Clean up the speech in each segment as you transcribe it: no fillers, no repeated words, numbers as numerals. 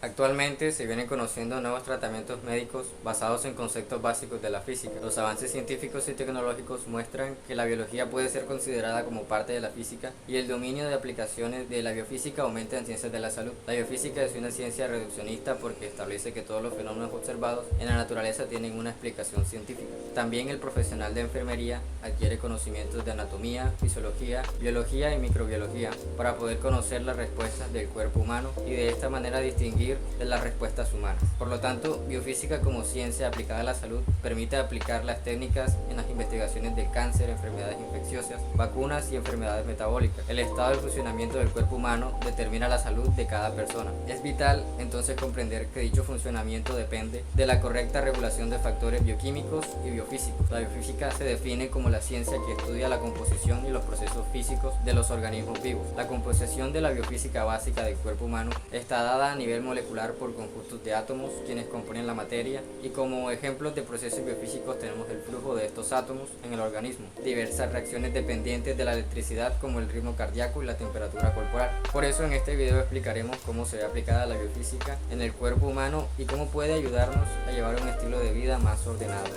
Actualmente se vienen conociendo nuevos tratamientos médicos basados en conceptos básicos de la física. Los avances científicos y tecnológicos muestran que la biología puede ser considerada como parte de la física y el dominio de aplicaciones de la biofísica aumenta en ciencias de la salud. La biofísica es una ciencia reduccionista porque establece que todos los fenómenos observados en la naturaleza tienen una explicación científica. También el profesional de enfermería adquiere conocimientos de anatomía, fisiología, biología y microbiología para poder conocer las respuestas del cuerpo humano y de esta manera distinguir de las respuestas humanas. Por lo tanto, biofísica como ciencia aplicada a la salud permite aplicar las técnicas en las investigaciones del cáncer, enfermedades infecciosas, vacunas y enfermedades metabólicas. El estado del funcionamiento del cuerpo humano determina la salud de cada persona. Es vital entonces comprender que dicho funcionamiento depende de la correcta regulación de factores bioquímicos y biofísicos. La biofísica se define como la ciencia que estudia la composición y los procesos físicos de los organismos vivos. La composición de la biofísica básica del cuerpo humano está dada a nivel molecular por conjuntos de átomos quienes componen la materia, y como ejemplos de procesos biofísicos tenemos el flujo de estos átomos en el organismo, diversas reacciones dependientes de la electricidad como el ritmo cardíaco y la temperatura corporal. Por eso en este video explicaremos cómo se ve aplicada la biofísica en el cuerpo humano y cómo puede ayudarnos a llevar un estilo de vida más ordenado.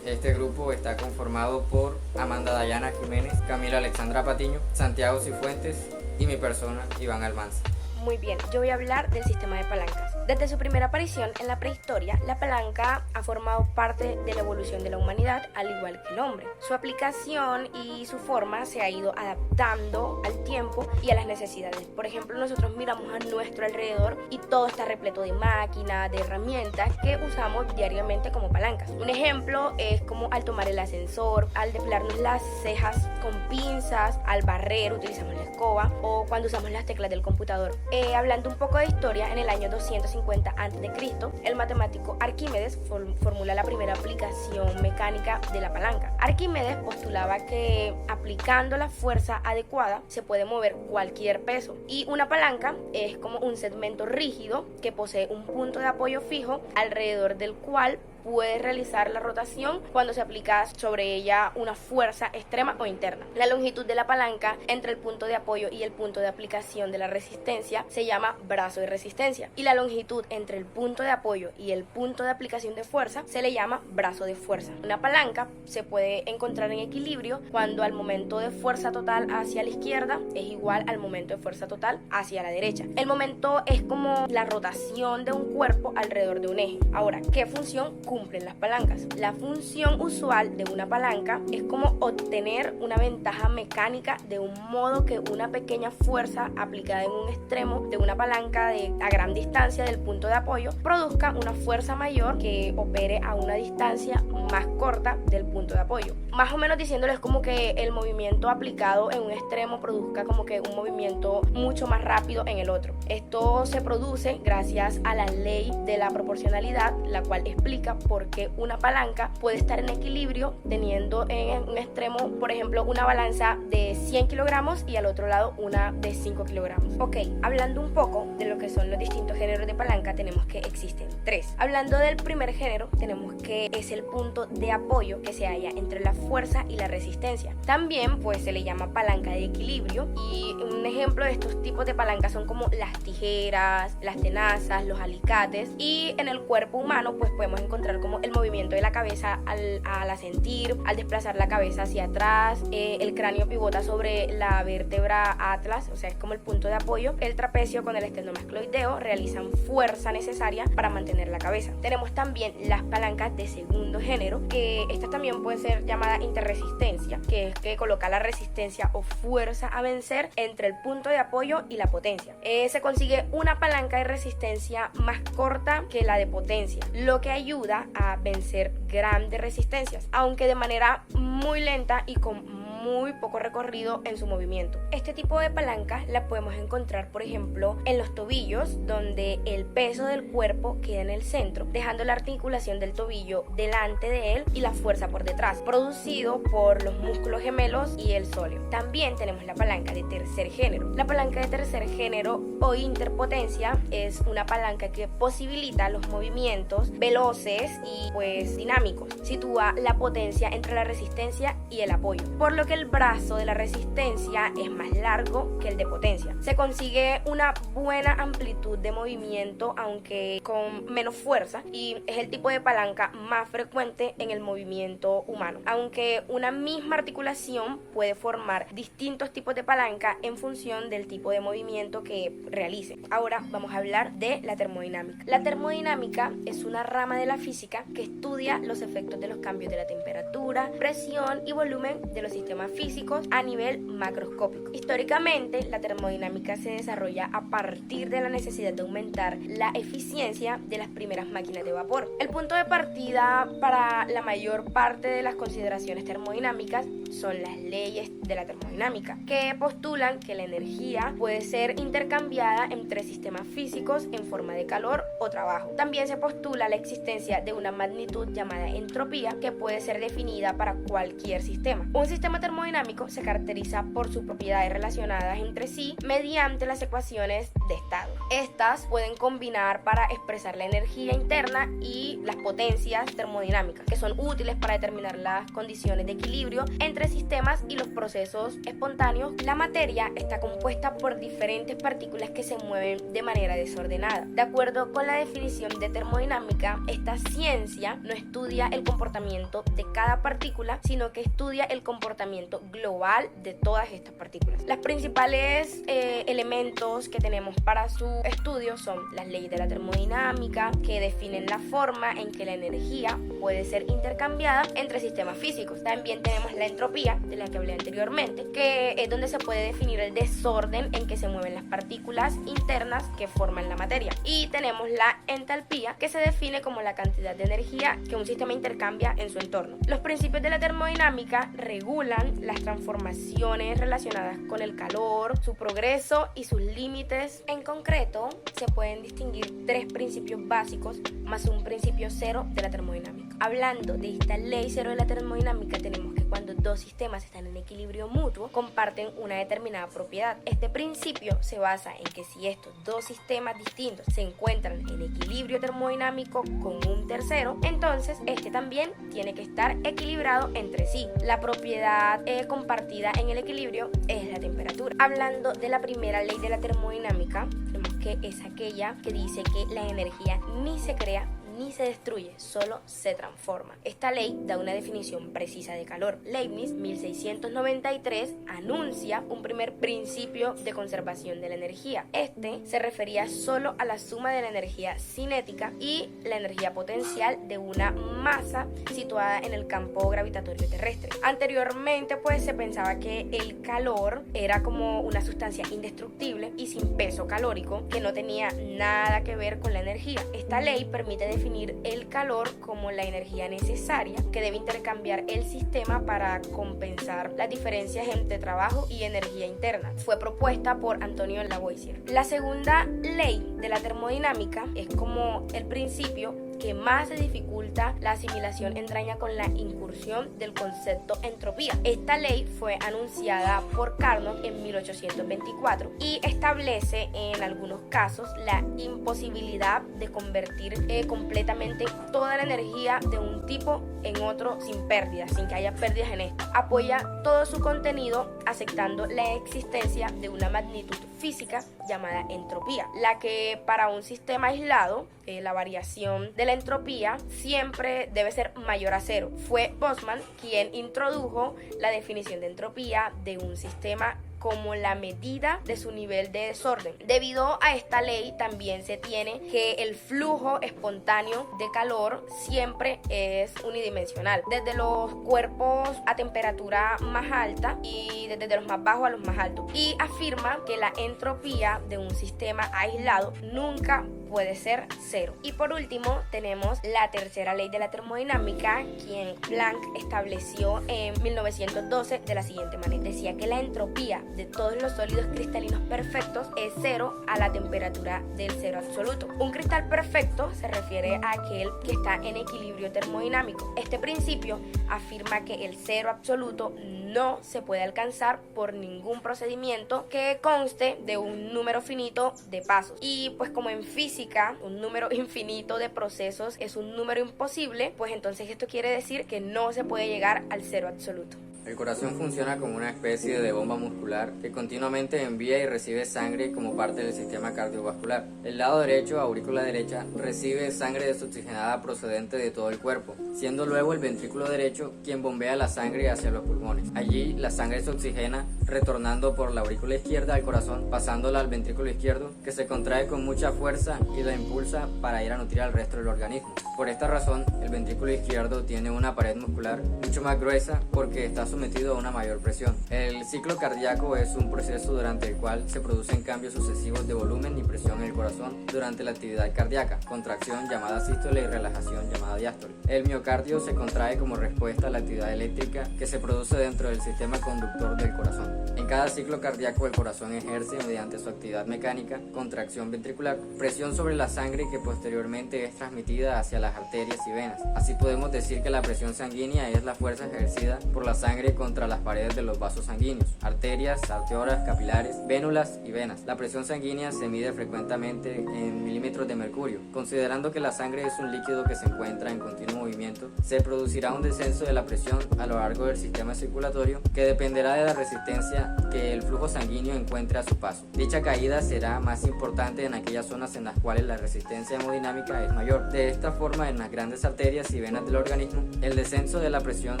Este grupo está conformado por Amanda Dayana Jiménez, Camila Alexandra Patiño, Santiago Cifuentes y mi persona, Iván Almanza. Muy bien, yo voy a hablar del sistema de palancas. Desde su primera aparición en la prehistoria, la palanca ha formado parte de la evolución de la humanidad, al igual que el hombre. Su aplicación y su forma se ha ido adaptando al tiempo y a las necesidades. Por ejemplo, nosotros miramos a nuestro alrededor y todo está repleto de máquinas, de herramientas que usamos diariamente como palancas. Un ejemplo es como al tomar el ascensor, al depilarnos las cejas con pinzas, al barrer utilizamos la escoba o cuando usamos las teclas del computador. Hablando un poco de historia, en el año 250 a.C., el matemático Arquímedes formula la primera aplicación mecánica de la palanca. Arquímedes postulaba que aplicando la fuerza adecuada se puede mover cualquier peso, y una palanca es como un segmento rígido que posee un punto de apoyo fijo alrededor del cual puede realizar la rotación cuando se aplica sobre ella una fuerza extrema o interna. La longitud de la palanca entre el punto de apoyo y el punto de aplicación de la resistencia se llama brazo de resistencia, y la longitud entre el punto de apoyo y el punto de aplicación de fuerza se le llama brazo de fuerza. Una palanca se puede encontrar en equilibrio cuando al momento de fuerza total hacia la izquierda es igual al momento de fuerza total hacia la derecha. El momento es como la rotación de un cuerpo alrededor de un eje. Ahora, ¿qué función cumplen las palancas? La función usual de una palanca es como obtener una ventaja mecánica de un modo que una pequeña fuerza aplicada en un extremo de una palanca a gran distancia del punto de apoyo produzca una fuerza mayor que opere a una distancia más corta del punto de apoyo. Más o menos diciéndoles como que el movimiento aplicado en un extremo produzca como que un movimiento mucho más rápido en el otro. Esto se produce gracias a la ley de la proporcionalidad, la cual explica por qué una palanca puede estar en equilibrio teniendo en un extremo, por ejemplo, una balanza de 100 kilogramos y al otro lado una de 5 kilogramos. Ok, hablando un poco de lo que son los distintos géneros de palanca, tenemos que existen 3. Hablando del primer género, tenemos que es el punto de apoyo que se halla entre la fuerza y la resistencia. También pues se le llama palanca de equilibrio, y un ejemplo de estos tipos de palancas son como las tijeras, las tenazas, los alicates, y en el cuerpo humano pues podemos encontrar como el movimiento de la cabeza al asentir, al desplazar la cabeza hacia atrás, el cráneo pivota sobre la vértebra atlas, o sea es como el punto de apoyo, el trapecio con el esternocleidomastoideo realizan fuerza necesaria para mantener la cabeza. Tenemos también las palancas de segundo género, que estas también pueden ser llamadas interresistencia, que es que coloca la resistencia o fuerza a vencer entre el punto de apoyo y la potencia. Se consigue una palanca de resistencia más corta que la de potencia, lo que ayuda a vencer grandes resistencias, aunque de manera muy lenta y con muy poco recorrido en su movimiento. Este tipo de palanca la podemos encontrar, por ejemplo, en los tobillos, donde el peso del cuerpo queda en el centro, dejando la articulación del tobillo delante de él y la fuerza por detrás, producido por los músculos gemelos y el sóleo. También tenemos la palanca de tercer género. La palanca de tercer género o interpotencia es una palanca que posibilita los movimientos veloces y pues dinámicos. Sitúa la potencia entre la resistencia y el apoyo, por lo que el brazo de la resistencia es más largo que el de potencia. Se consigue una buena amplitud de movimiento, aunque con menos fuerza, y es el tipo de palanca más frecuente en el movimiento humano, aunque una misma articulación puede formar distintos tipos de palanca en función del tipo de movimiento que realice. Ahora vamos a hablar de la termodinámica. La termodinámica es una rama de la física que estudia los efectos de los cambios de la temperatura, presión y volumen de los sistemas físicos a nivel macroscópico. Históricamente, la termodinámica se desarrolla a partir de la necesidad de aumentar la eficiencia de las primeras máquinas de vapor. El punto de partida para la mayor parte de las consideraciones termodinámicas son las leyes de la termodinámica, que postulan que la energía puede ser intercambiada entre sistemas físicos en forma de calor o trabajo. También se postula la existencia de una magnitud llamada entropía, que puede ser definida para cualquier sistema. Un sistema termodinámico se caracteriza por sus propiedades relacionadas entre sí mediante las ecuaciones de estado. Estas pueden combinar para expresar la energía interna y las potencias termodinámicas, que son útiles para determinar las condiciones de equilibrio entre sistemas y los procesos espontáneos. La materia está compuesta por diferentes partículas que se mueven de manera desordenada. De acuerdo con la definición de termodinámica, esta ciencia no estudia el comportamiento de cada partícula, sino que estudia el comportamiento global de todas estas partículas. Los principales elementos que tenemos para su estudio son las leyes de la termodinámica, que definen la forma en que la energía puede ser intercambiada entre sistemas físicos. También tenemos la entropía, de la que hablé anteriormente, que es donde se puede definir el desorden en que se mueven las partículas internas que forman la materia. Y tenemos la entalpía, que se define como la cantidad de energía que un sistema intercambia en su entorno. Los principios de la termodinámica regulan las transformaciones relacionadas con el calor, su progreso y sus límites. En concreto, se pueden distinguir tres principios básicos más un principio cero de la termodinámica. Hablando de esta ley cero de la termodinámica, tenemos que cuando dos sistemas están en equilibrio mutuo, comparten una determinada propiedad. Este principio se basa en que si estos dos sistemas distintos se encuentran en equilibrio termodinámico con un tercero, entonces este también tiene que estar equilibrado entre sí. La propiedad compartida en el equilibrio es la temperatura. Hablando de la primera ley de la termodinámica, tenemos que es aquella que dice que la energía ni se crea ni se destruye, solo se transforma. Esta ley da una definición precisa de calor. Leibniz, 1693, anuncia un primer principio de conservación de la energía. Este se refería solo a la suma de la energía cinética y la energía potencial de una masa situada en el campo gravitatorio terrestre. Anteriormente, pues se pensaba que el calor era como una sustancia indestructible y sin peso calórico, que no tenía nada que ver con la energía. Esta ley permite definir el calor como la energía necesaria que debe intercambiar el sistema para compensar las diferencias entre trabajo y energía interna. Fue propuesta por Antonio Lavoisier. La segunda ley de la termodinámica es como el principio que más se dificulta la asimilación entraña con la incursión del concepto entropía. Esta ley fue anunciada por Carnot en 1824 y establece en algunos casos la imposibilidad de convertir completamente toda la energía de un tipo en otro sin pérdidas, sin que haya pérdidas en esto. Apoya todo su contenido aceptando la existencia de una magnitud física llamada entropía, la que para un sistema aislado, la variación de la entropía siempre debe ser mayor a cero. Fue Boltzmann quien introdujo la definición de entropía de un sistema como la medida de su nivel de desorden. Debido a esta ley también se tiene que el flujo espontáneo de calor siempre es unidimensional, desde los cuerpos a temperatura más alta y desde los más bajos a los más altos, y afirma que la entropía de un sistema aislado nunca puede ser cero. Y por último tenemos la tercera ley de la termodinámica, quien Planck estableció en 1912 de la siguiente manera. Decía que la entropía de todos los sólidos cristalinos perfectos es cero a la temperatura del cero absoluto. Un cristal perfecto se refiere a aquel que está en equilibrio termodinámico. Este principio afirma que el cero absoluto no se puede alcanzar por ningún procedimiento que conste de un número finito de pasos. Y pues como en física un número infinito de procesos es un número imposible, pues entonces esto quiere decir que no se puede llegar al cero absoluto. El corazón funciona como una especie de bomba muscular que continuamente envía y recibe sangre como parte del sistema cardiovascular. El lado derecho, aurícula derecha, recibe sangre desoxigenada procedente de todo el cuerpo, siendo luego el ventrículo derecho quien bombea la sangre hacia los pulmones. Allí la sangre se oxigena retornando por la aurícula izquierda al corazón, pasándola al ventrículo izquierdo, que se contrae con mucha fuerza y la impulsa para ir a nutrir al resto del organismo. Por esta razón, el ventrículo izquierdo tiene una pared muscular mucho más gruesa porque está sometido a una mayor presión. El ciclo cardíaco es un proceso durante el cual se producen cambios sucesivos de volumen y presión en el corazón durante la actividad cardíaca, contracción llamada sístole y relajación llamada diástole. El miocardio se contrae como respuesta a la actividad eléctrica que se produce dentro del sistema conductor del corazón. En cada ciclo cardíaco el corazón ejerce mediante su actividad mecánica, contracción ventricular, presión sobre la sangre que posteriormente es transmitida hacia las arterias y venas. Así podemos decir que la presión sanguínea es la fuerza ejercida por la sangre contra las paredes de los vasos sanguíneos, arterias, arteriolas, capilares, vénulas y venas. La presión sanguínea se mide frecuentemente en milímetros de mercurio. Considerando que la sangre es un líquido que se encuentra en continuo movimiento, se producirá un descenso de la presión a lo largo del sistema circulatorio que dependerá de la resistencia que el flujo sanguíneo encuentre a su paso. Dicha caída será más importante en aquellas zonas en las cuales la resistencia hemodinámica es mayor. De esta forma, en las grandes arterias y venas del organismo, el descenso de la presión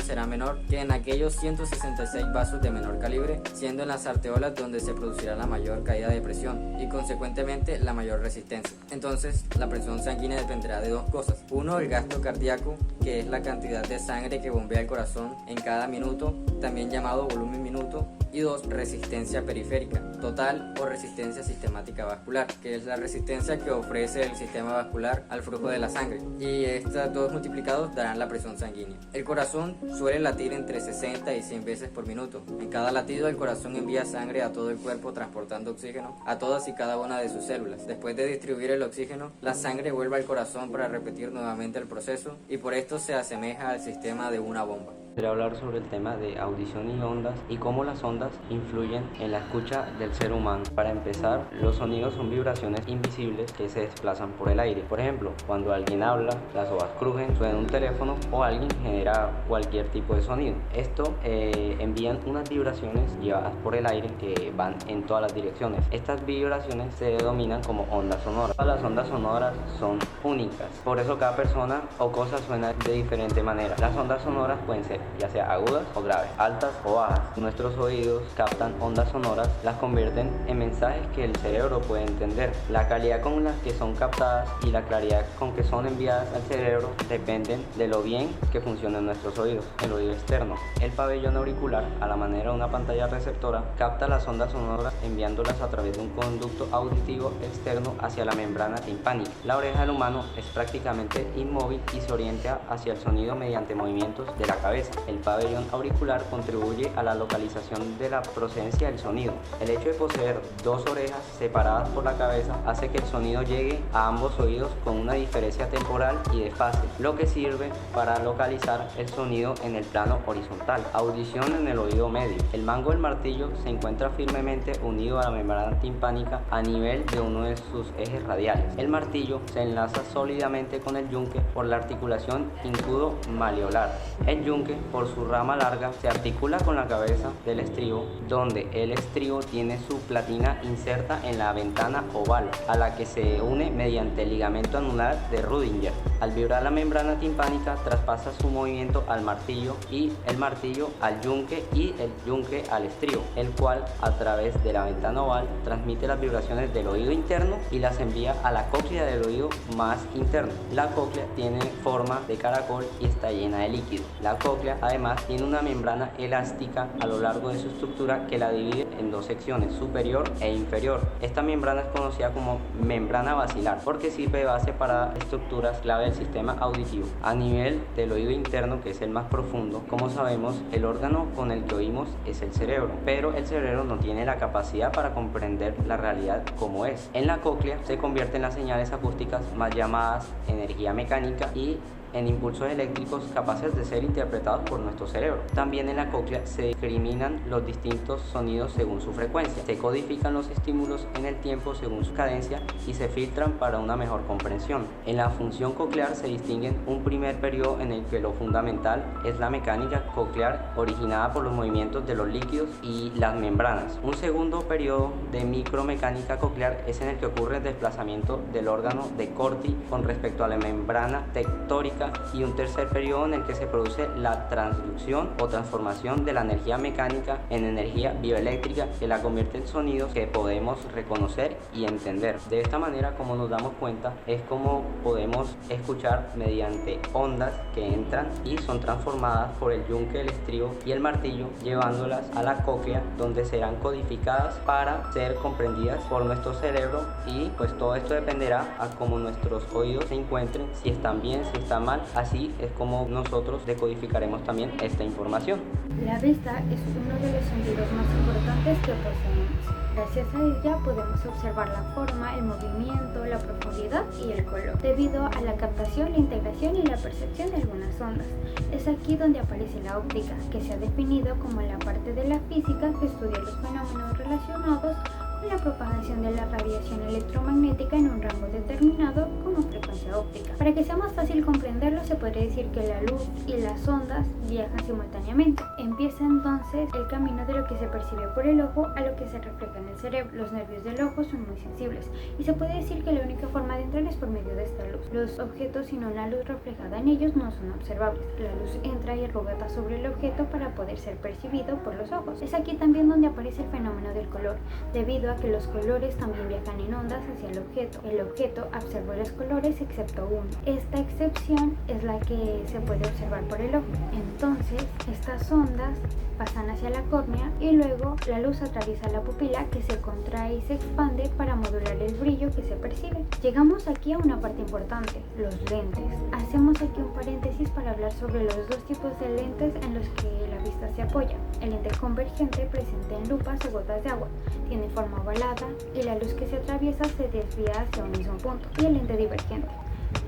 será menor que en aquellos 166 vasos de menor calibre, siendo en las arteriolas donde se producirá la mayor caída de presión y consecuentemente la mayor resistencia. Entonces, la presión sanguínea dependerá de dos cosas. Uno, el gasto cardíaco, que es la cantidad de sangre que bombea el corazón en cada minuto, también llamado volumen minuto. Y dos, resistencia periférica, total o resistencia sistemática vascular, que es la resistencia que ofrece el sistema vascular al flujo de la sangre. Y estos dos multiplicados darán la presión sanguínea. El corazón suele latir entre 60 y 100 veces por minuto. En cada latido el corazón envía sangre a todo el cuerpo transportando oxígeno a todas y cada una de sus células. Después de distribuir el oxígeno, la sangre vuelve al corazón para repetir nuevamente el proceso y por esto se asemeja al sistema de una bomba. Quería hablar sobre el tema de audición y ondas y cómo las ondas influyen en la escucha del ser humano. Para empezar, los sonidos son vibraciones invisibles que se desplazan por el aire. Por ejemplo, cuando alguien habla, las hojas crujen, suena un teléfono o alguien genera cualquier tipo de sonido. Esto envían unas vibraciones llevadas por el aire que van en todas las direcciones. Estas vibraciones se denominan como ondas sonoras. Todas las ondas sonoras son únicas, por eso cada persona o cosa suena de diferente manera. Las ondas sonoras pueden ser ya sea agudas o graves, altas o bajas. Nuestros oídos captan ondas sonoras, las convierten en mensajes que el cerebro puede entender. La calidad con la que son captadas y la claridad con que son enviadas al cerebro dependen de lo bien que funcionan nuestros oídos. El oído externo, el pabellón auricular, a la manera de una pantalla receptora, capta las ondas sonoras enviándolas a través de un conducto auditivo externo hacia la membrana timpánica. La oreja del humano es prácticamente inmóvil y se orienta hacia el sonido mediante movimientos de la cabeza. El pabellón auricular contribuye a la localización de la procedencia del sonido. El hecho de poseer dos orejas separadas por la cabeza hace que el sonido llegue a ambos oídos con una diferencia temporal y de fase, lo que sirve para localizar el sonido en el plano horizontal. Audición en el oído medio. El mango del martillo se encuentra firmemente unido a la membrana timpánica a nivel de uno de sus ejes radiales. El martillo se enlaza sólidamente con el yunque por la articulación incudo-malleolar. El yunque, por su rama larga, se articula con la cabeza del estribo, donde el estribo tiene su platina inserta en la ventana oval, a la que se une mediante el ligamento anular de Rüdiger. Al vibrar la membrana timpánica, traspasa su movimiento al martillo y el martillo al yunque y el yunque al estribo, el cual, a través de la ventana oval, transmite las vibraciones del oído interno y las envía a la cóclea del oído más interno. La cóclea tiene forma de caracol y está llena de líquido. La cóclea además tiene una membrana elástica a lo largo de su estructura que la divide en dos secciones, superior e inferior. Esta membrana es conocida como membrana basilar porque sirve de base para estructuras clave del sistema auditivo. A nivel del oído interno, que es el más profundo, como sabemos, el órgano con el que oímos es el cerebro, pero el cerebro no tiene la capacidad para comprender la realidad como es. En la cóclea se convierten las señales acústicas más llamadas energía mecánica y en impulsos eléctricos capaces de ser interpretados por nuestro cerebro. También en la cóclea se discriminan los distintos sonidos según su frecuencia, se codifican los estímulos en el tiempo según su cadencia y se filtran para una mejor comprensión. En la función coclear se distinguen un primer periodo en el que lo fundamental es la mecánica coclear originada por los movimientos de los líquidos y las membranas. Un segundo periodo de micromecánica coclear es en el que ocurre el desplazamiento del órgano de Corti con respecto a la membrana tectórica, y un tercer periodo en el que se produce la transducción o transformación de la energía mecánica en energía bioeléctrica que la convierte en sonidos que podemos reconocer y entender. De esta manera, como nos damos cuenta, es como podemos escuchar mediante ondas que entran y son transformadas por el yunque, el estribo y el martillo, llevándolas a la cóclea, donde serán codificadas para ser comprendidas por nuestro cerebro, y pues todo esto dependerá a cómo nuestros oídos se encuentren, si están bien, si están mal. Así es como nosotros decodificaremos también esta información. La vista es uno de los sentidos más importantes que poseemos. Gracias a ella podemos observar la forma, el movimiento, la profundidad y el color, debido a la captación, la integración y la percepción de algunas ondas. Es aquí donde aparece la óptica, que se ha definido como la parte de la física que estudia los fenómenos relacionados con la propagación de la radiación electromagnética en un rango determinado como frecuencia óptica. Para que sea más fácil comprenderlo, se podría decir que la luz y las ondas viajan simultáneamente. Empieza entonces el camino de lo que se percibe por el ojo a lo que se refleja en el cerebro. Los nervios del ojo son muy sensibles y se puede decir que la única forma de entrar es por medio de esta luz. Los objetos sin una luz reflejada en ellos no son observables. La luz entra y rebota sobre el objeto para poder ser percibido por los ojos. Es aquí también donde aparece el fenómeno del color, debido a que los colores también viajan en ondas hacia el objeto. El objeto absorbe los colores excepto uno. Esta excepción es la que se puede observar por el ojo. Entonces, estas ondas pasan hacia la córnea y luego la luz atraviesa la pupila, que se contrae y se expande para modular el brillo que se percibe. Llegamos aquí a una parte importante, los lentes. Hacemos aquí un paréntesis para hablar sobre los dos tipos de lentes en los que la vista se apoya. El lente convergente, presente en lupas o gotas de agua, tiene forma ovalada y la luz que se atraviesa se desvía hacia un mismo punto. Y el lente divergente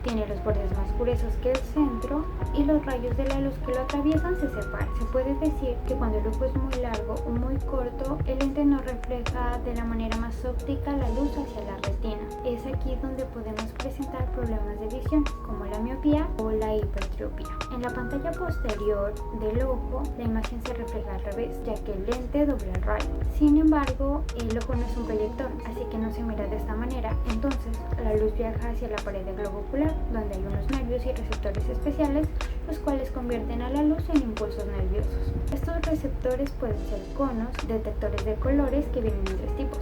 tiene los bordes más gruesos que el centro y los rayos de la luz que lo atraviesan se separan. Se puede decir que cuando el ojo es muy largo o muy corto, el lente no refleja de la manera más óptica la luz hacia la retina. Es aquí donde podemos presentar problemas de visión, como la miopía o la hipertropía. En la pantalla posterior del ojo, la imagen se refleja al revés, ya que el lente dobla el rayo. Sin embargo, el ojo no es un proyector, así que no se mira de esta manera. Entonces, la luz viaja hacia la pared del globo ocular, donde hay unos nervios y receptores especiales, los cuales convierten a la luz en impulsos nerviosos. Estos receptores pueden ser conos, detectores de colores, que vienen en tres tipos: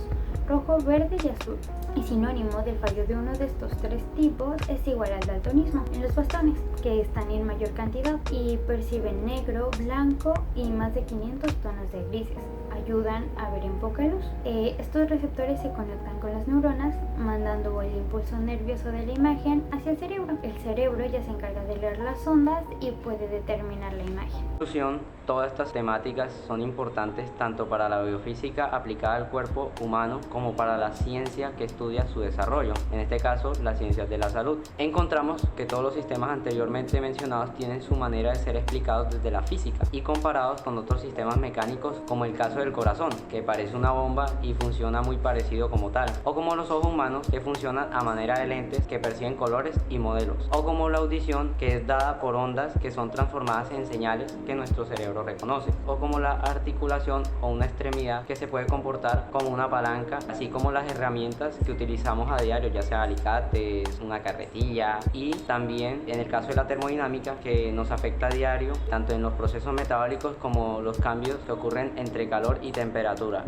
rojo, verde y azul. Y sinónimo del fallo de uno de estos tres tipos es igual al daltonismo en los bastones, que están en mayor cantidad y perciben negro, blanco y más de 500 tonos de grises. Ayudan a ver en poca luz. Estos receptores se conectan con las neuronas, mandando el impulso nervioso de la imagen hacia el cerebro. El cerebro ya se encarga de leer las ondas y puede determinar la imagen. En conclusión, todas estas temáticas son importantes tanto para la biofísica aplicada al cuerpo humano como para la ciencia que estudia su desarrollo, en este caso las ciencias de la salud. Encontramos que todos los sistemas anteriormente mencionados tienen su manera de ser explicados desde la física y comparados con otros sistemas mecánicos, como el caso del corazón, que parece una bomba y funciona muy parecido como tal, o como los ojos humanos, que funcionan a manera de lentes que perciben colores y modelos, o como la audición, que es dada por ondas que son transformadas en señales que nuestro cerebro reconoce, o como la articulación o una extremidad que se puede comportar como una palanca, así como las herramientas que utilizamos a diario, ya sea alicates, una carretilla, y también en el caso de la termodinámica, que nos afecta a diario tanto en los procesos metabólicos como los cambios que ocurren entre calor y temperatura.